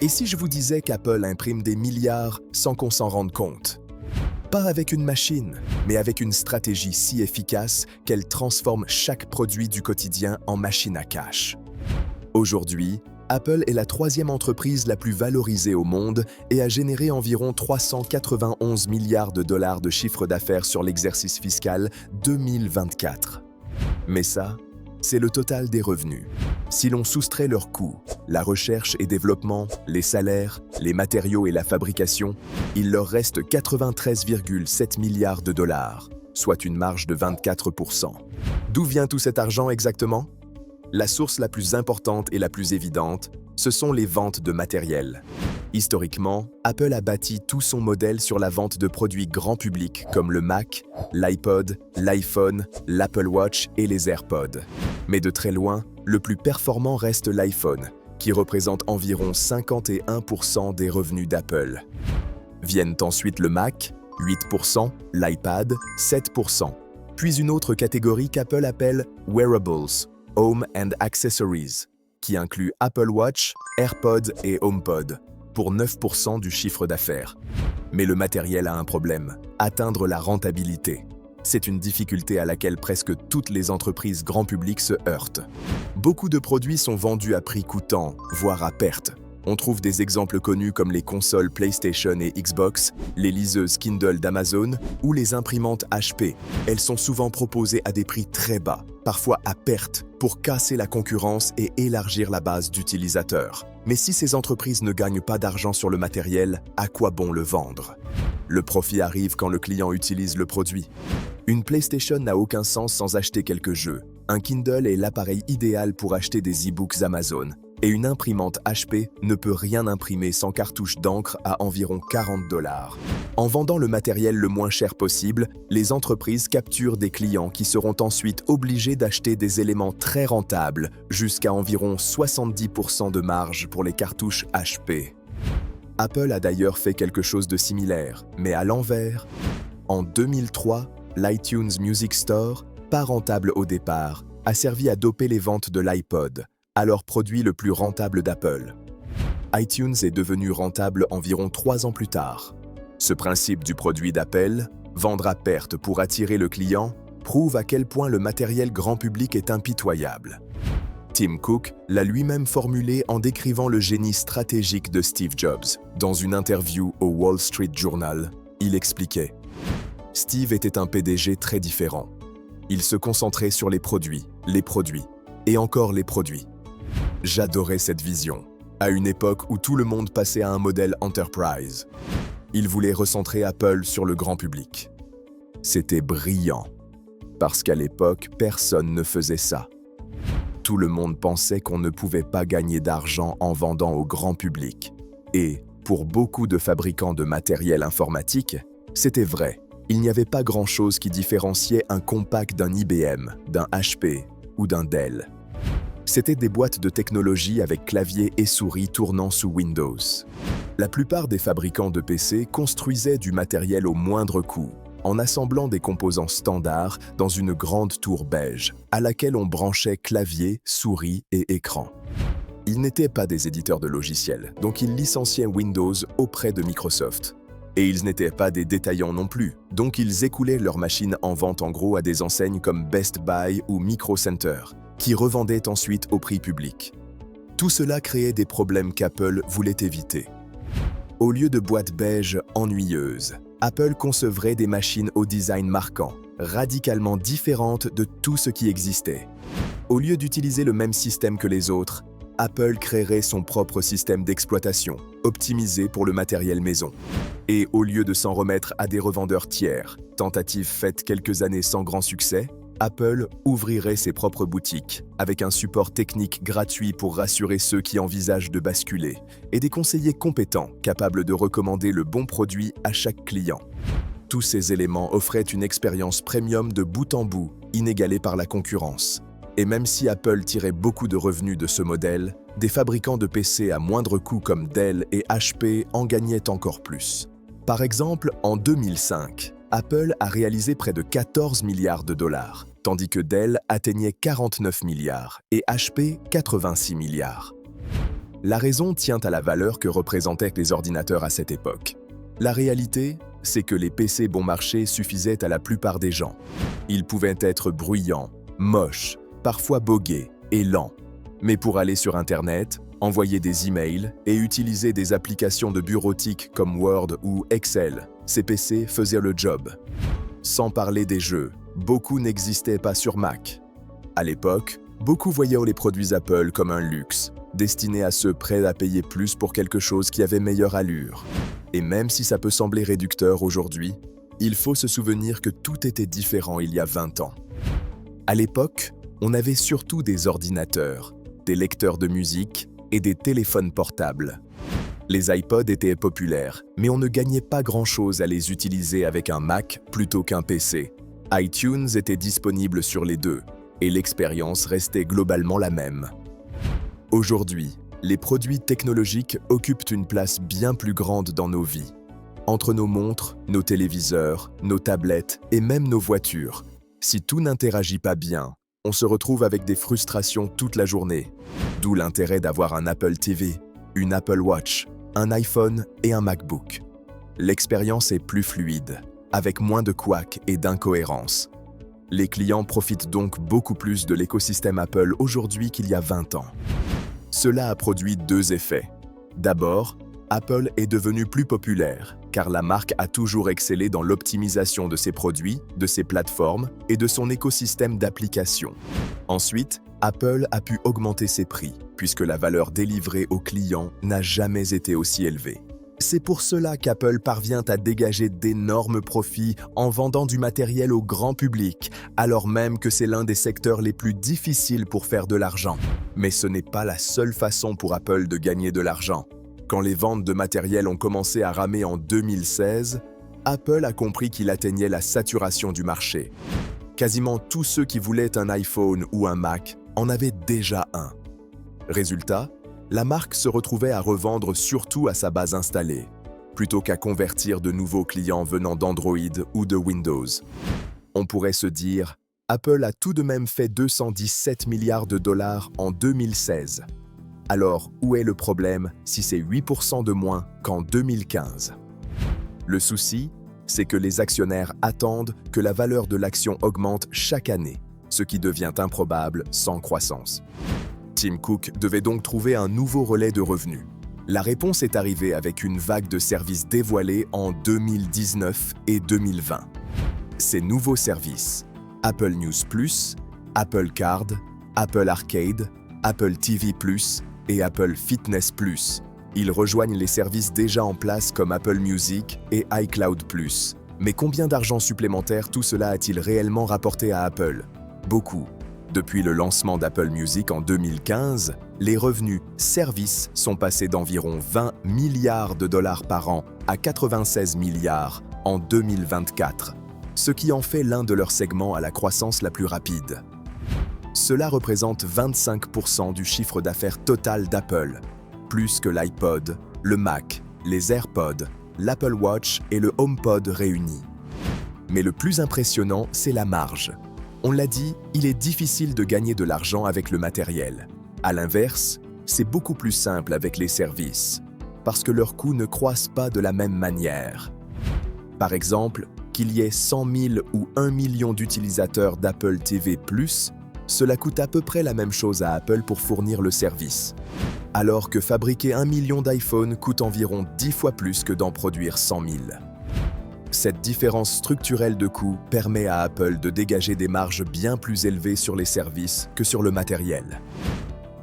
Et si je vous disais qu'Apple imprime des milliards sans qu'on s'en rende compte? Pas avec une machine, mais avec une stratégie si efficace qu'elle transforme chaque produit du quotidien en machine à cash. Aujourd'hui, Apple est la troisième entreprise la plus valorisée au monde et a généré environ 391 milliards de dollars de chiffre d'affaires sur l'exercice fiscal 2024. Mais ça, c'est le total des revenus. Si l'on soustrait leurs coûts, la recherche et développement, les salaires, les matériaux et la fabrication, il leur reste 93,7 milliards de dollars, soit une marge de 24%. D'où vient tout cet argent exactement? La source la plus importante et la plus évidente, ce sont les ventes de matériel. Historiquement, Apple a bâti tout son modèle sur la vente de produits grand public comme le Mac, l'iPod, l'iPhone, l'Apple Watch et les AirPods. Mais de très loin, le plus performant reste l'iPhone, qui représente environ 51% des revenus d'Apple. Viennent ensuite le Mac, 8%, l'iPad, 7%, puis une autre catégorie qu'Apple appelle « Wearables », Home and Accessories, qui inclut Apple Watch, AirPods et HomePod, pour 9% du chiffre d'affaires. Mais le matériel a un problème, atteindre la rentabilité. C'est une difficulté à laquelle presque toutes les entreprises grand public se heurtent. Beaucoup de produits sont vendus à prix coûtant, voire à perte. On trouve des exemples connus comme les consoles PlayStation et Xbox, les liseuses Kindle d'Amazon ou les imprimantes HP. Elles sont souvent proposées à des prix très bas, parfois à perte, pour casser la concurrence et élargir la base d'utilisateurs. Mais si ces entreprises ne gagnent pas d'argent sur le matériel, à quoi bon le vendre? Le profit arrive quand le client utilise le produit. Une PlayStation n'a aucun sens sans acheter quelques jeux. Un Kindle est l'appareil idéal pour acheter des e-books Amazon. Et une imprimante HP ne peut rien imprimer sans cartouche d'encre à environ 40 $. En vendant le matériel le moins cher possible, les entreprises capturent des clients qui seront ensuite obligés d'acheter des éléments très rentables, jusqu'à environ 70% de marge pour les cartouches HP. Apple a d'ailleurs fait quelque chose de similaire, mais à l'envers. En 2003, l'iTunes Music Store, pas rentable au départ, a servi à doper les ventes de l'iPod, alors produit le plus rentable d'Apple. iTunes est devenu rentable environ 3 ans plus tard. Ce principe du produit d'Apple, vendre à perte pour attirer le client, prouve à quel point le matériel grand public est impitoyable. Tim Cook l'a lui-même formulé en décrivant le génie stratégique de Steve Jobs. Dans une interview au Wall Street Journal, il expliquait « Steve était un PDG très différent. Il se concentrait sur les produits, et encore les produits. J'adorais cette vision, à une époque où tout le monde passait à un modèle Enterprise. Il voulait recentrer Apple sur le grand public. C'était brillant, parce qu'à l'époque, personne ne faisait ça. Tout le monde pensait qu'on ne pouvait pas gagner d'argent en vendant au grand public. Et, pour beaucoup de fabricants de matériel informatique, c'était vrai. Il n'y avait pas grand-chose qui différenciait un compact d'un IBM, d'un HP ou d'un Dell. C'était des boîtes de technologie avec clavier et souris tournant sous Windows. La plupart des fabricants de PC construisaient du matériel au moindre coût, en assemblant des composants standards dans une grande tour beige, à laquelle on branchait clavier, souris et écran. Ils n'étaient pas des éditeurs de logiciels, donc ils licenciaient Windows auprès de Microsoft. Et ils n'étaient pas des détaillants non plus, donc ils écoulaient leurs machines en vente en gros à des enseignes comme Best Buy ou Micro Center, qui revendaient ensuite au prix public. Tout cela créait des problèmes qu'Apple voulait éviter. Au lieu de boîtes beige ennuyeuses, Apple concevrait des machines au design marquant, radicalement différentes de tout ce qui existait. Au lieu d'utiliser le même système que les autres, Apple créerait son propre système d'exploitation, optimisé pour le matériel maison. Et au lieu de s'en remettre à des revendeurs tiers, tentative faite quelques années sans grand succès, Apple ouvrirait ses propres boutiques, avec un support technique gratuit pour rassurer ceux qui envisagent de basculer, et des conseillers compétents capables de recommander le bon produit à chaque client. Tous ces éléments offraient une expérience premium de bout en bout, inégalée par la concurrence. Et même si Apple tirait beaucoup de revenus de ce modèle, des fabricants de PC à moindre coût comme Dell et HP en gagnaient encore plus. Par exemple, en 2005, Apple a réalisé près de 14 milliards de dollars, tandis que Dell atteignait 49 milliards et HP 86 milliards. La raison tient à la valeur que représentaient les ordinateurs à cette époque. La réalité, c'est que les PC bon marché suffisaient à la plupart des gens. Ils pouvaient être bruyants, moches, parfois bogués et lents. Mais pour aller sur Internet, envoyer des emails et utiliser des applications de bureautique comme Word ou Excel, ces PC faisaient le job. Sans parler des jeux, beaucoup n'existaient pas sur Mac. À l'époque, beaucoup voyaient les produits Apple comme un luxe, destiné à ceux prêts à payer plus pour quelque chose qui avait meilleure allure. Et même si ça peut sembler réducteur aujourd'hui, il faut se souvenir que tout était différent il y a 20 ans. À l'époque, on avait surtout des ordinateurs, des lecteurs de musique et des téléphones portables. Les iPods étaient populaires, mais on ne gagnait pas grand-chose à les utiliser avec un Mac plutôt qu'un PC. iTunes était disponible sur les deux, et l'expérience restait globalement la même. Aujourd'hui, les produits technologiques occupent une place bien plus grande dans nos vies. Entre nos montres, nos téléviseurs, nos tablettes et même nos voitures, si tout n'interagit pas bien, on se retrouve avec des frustrations toute la journée. D'où l'intérêt d'avoir un Apple TV, une Apple Watch, un iPhone et un MacBook. L'expérience est plus fluide, avec moins de couacs et d'incohérences. Les clients profitent donc beaucoup plus de l'écosystème Apple aujourd'hui qu'il y a 20 ans. Cela a produit deux effets. D'abord, Apple est devenu plus populaire, car la marque a toujours excellé dans l'optimisation de ses produits, de ses plateformes et de son écosystème d'applications. Ensuite, Apple a pu augmenter ses prix, puisque la valeur délivrée aux clients n'a jamais été aussi élevée. C'est pour cela qu'Apple parvient à dégager d'énormes profits en vendant du matériel au grand public, alors même que c'est l'un des secteurs les plus difficiles pour faire de l'argent. Mais ce n'est pas la seule façon pour Apple de gagner de l'argent. Quand les ventes de matériel ont commencé à ramer en 2016, Apple a compris qu'il atteignait la saturation du marché. Quasiment tous ceux qui voulaient un iPhone ou un Mac en avaient déjà un. Résultat, la marque se retrouvait à revendre surtout à sa base installée, plutôt qu'à convertir de nouveaux clients venant d'Android ou de Windows. On pourrait se dire, Apple a tout de même fait 217 milliards de dollars en 2016. Alors, où est le problème si c'est 8% de moins qu'en 2015? Le souci, c'est que les actionnaires attendent que la valeur de l'action augmente chaque année, ce qui devient improbable sans croissance. Tim Cook devait donc trouver un nouveau relais de revenus. La réponse est arrivée avec une vague de services dévoilés en 2019 et 2020. Ces nouveaux services, Apple News+, Apple Card, Apple Arcade, Apple TV+, et Apple Fitness+. Ils rejoignent les services déjà en place comme Apple Music et iCloud+. Mais combien d'argent supplémentaire tout cela a-t-il réellement rapporté à Apple? Beaucoup. Depuis le lancement d'Apple Music en 2015, les revenus services sont passés d'environ 20 milliards de dollars par an à 96 milliards en 2024, ce qui en fait l'un de leurs segments à la croissance la plus rapide. Cela représente 25% du chiffre d'affaires total d'Apple, plus que l'iPod, le Mac, les AirPods, l'Apple Watch et le HomePod réunis. Mais le plus impressionnant, c'est la marge. On l'a dit, il est difficile de gagner de l'argent avec le matériel. À l'inverse, c'est beaucoup plus simple avec les services, parce que leurs coûts ne croissent pas de la même manière. Par exemple, qu'il y ait 100 000 ou 1 million d'utilisateurs d'Apple TV+, cela coûte à peu près la même chose à Apple pour fournir le service. Alors que fabriquer 1 million d'iPhone coûte environ 10 fois plus que d'en produire 100 000. Cette différence structurelle de coûts permet à Apple de dégager des marges bien plus élevées sur les services que sur le matériel.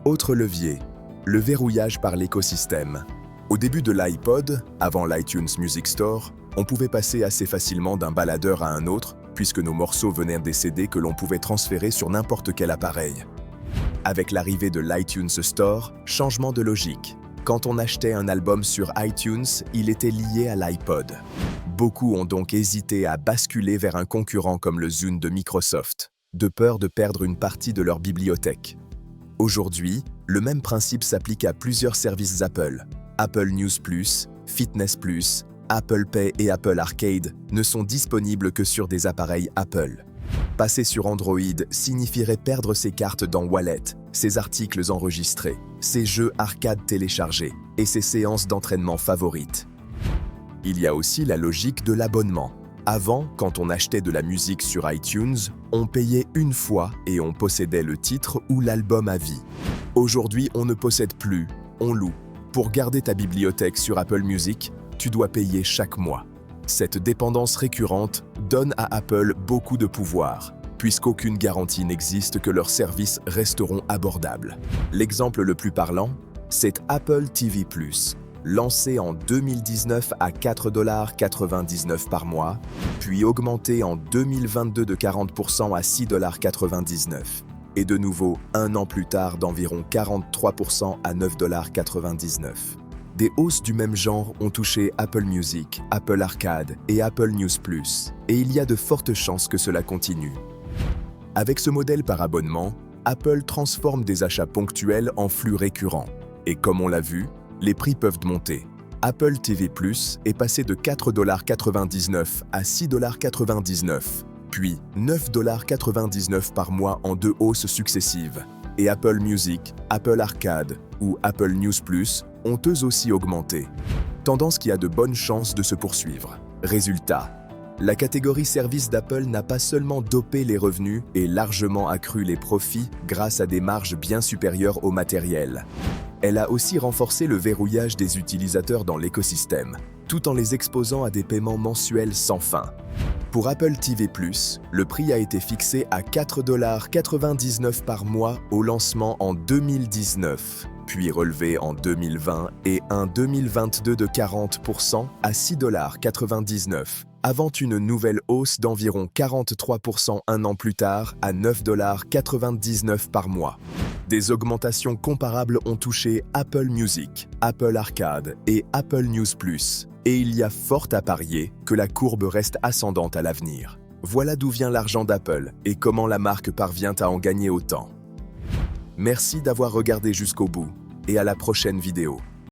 Autre levier, le verrouillage par l'écosystème. Au début de l'iPod, avant l'iTunes Music Store, on pouvait passer assez facilement d'un baladeur à un autre, puisque nos morceaux venaient des CD que l'on pouvait transférer sur n'importe quel appareil. Avec l'arrivée de l'iTunes Store, changement de logique. Quand on achetait un album sur iTunes, il était lié à l'iPod. Beaucoup ont donc hésité à basculer vers un concurrent comme le Zune de Microsoft, de peur de perdre une partie de leur bibliothèque. Aujourd'hui, le même principe s'applique à plusieurs services Apple. Apple News+, Fitness+, Apple Pay et Apple Arcade ne sont disponibles que sur des appareils Apple. Passer sur Android signifierait perdre ses cartes dans Wallet, ses articles enregistrés, ses jeux arcade téléchargés et ses séances d'entraînement favorites. Il y a aussi la logique de l'abonnement. Avant, quand on achetait de la musique sur iTunes, on payait une fois et on possédait le titre ou l'album à vie. Aujourd'hui, on ne possède plus, on loue. Pour garder ta bibliothèque sur Apple Music, tu dois payer chaque mois. Cette dépendance récurrente donne à Apple beaucoup de pouvoir, puisqu'aucune garantie n'existe que leurs services resteront abordables. L'exemple le plus parlant, c'est Apple TV+, lancé en 2019 à 4,99$ par mois, puis augmenté en 2022 de 40% à 6,99$, et de nouveau un an plus tard d'environ 43% à 9,99$. Des hausses du même genre ont touché Apple Music, Apple Arcade et Apple News+, et il y a de fortes chances que cela continue. Avec ce modèle par abonnement, Apple transforme des achats ponctuels en flux récurrents, et comme on l'a vu, les prix peuvent monter. Apple TV+ est passé de 4,99$ à 6,99$, puis 9,99$ par mois en 2 hausses successives. Et Apple Music, Apple Arcade ou Apple News+, ont eux aussi augmenté. Tendance qui a de bonnes chances de se poursuivre. Résultat, la catégorie services d'Apple n'a pas seulement dopé les revenus et largement accru les profits grâce à des marges bien supérieures au matériel. Elle a aussi renforcé le verrouillage des utilisateurs dans l'écosystème, tout en les exposant à des paiements mensuels sans fin. Pour Apple TV+, le prix a été fixé à 4,99$ par mois au lancement en 2019, puis relevé en 2020 et en 2022 de 40% à 6,99$, avant une nouvelle hausse d'environ 43% un an plus tard à 9,99$ par mois. Des augmentations comparables ont touché Apple Music, Apple Arcade et Apple News+, et il y a fort à parier que la courbe reste ascendante à l'avenir. Voilà d'où vient l'argent d'Apple et comment la marque parvient à en gagner autant. Merci d'avoir regardé jusqu'au bout et à la prochaine vidéo.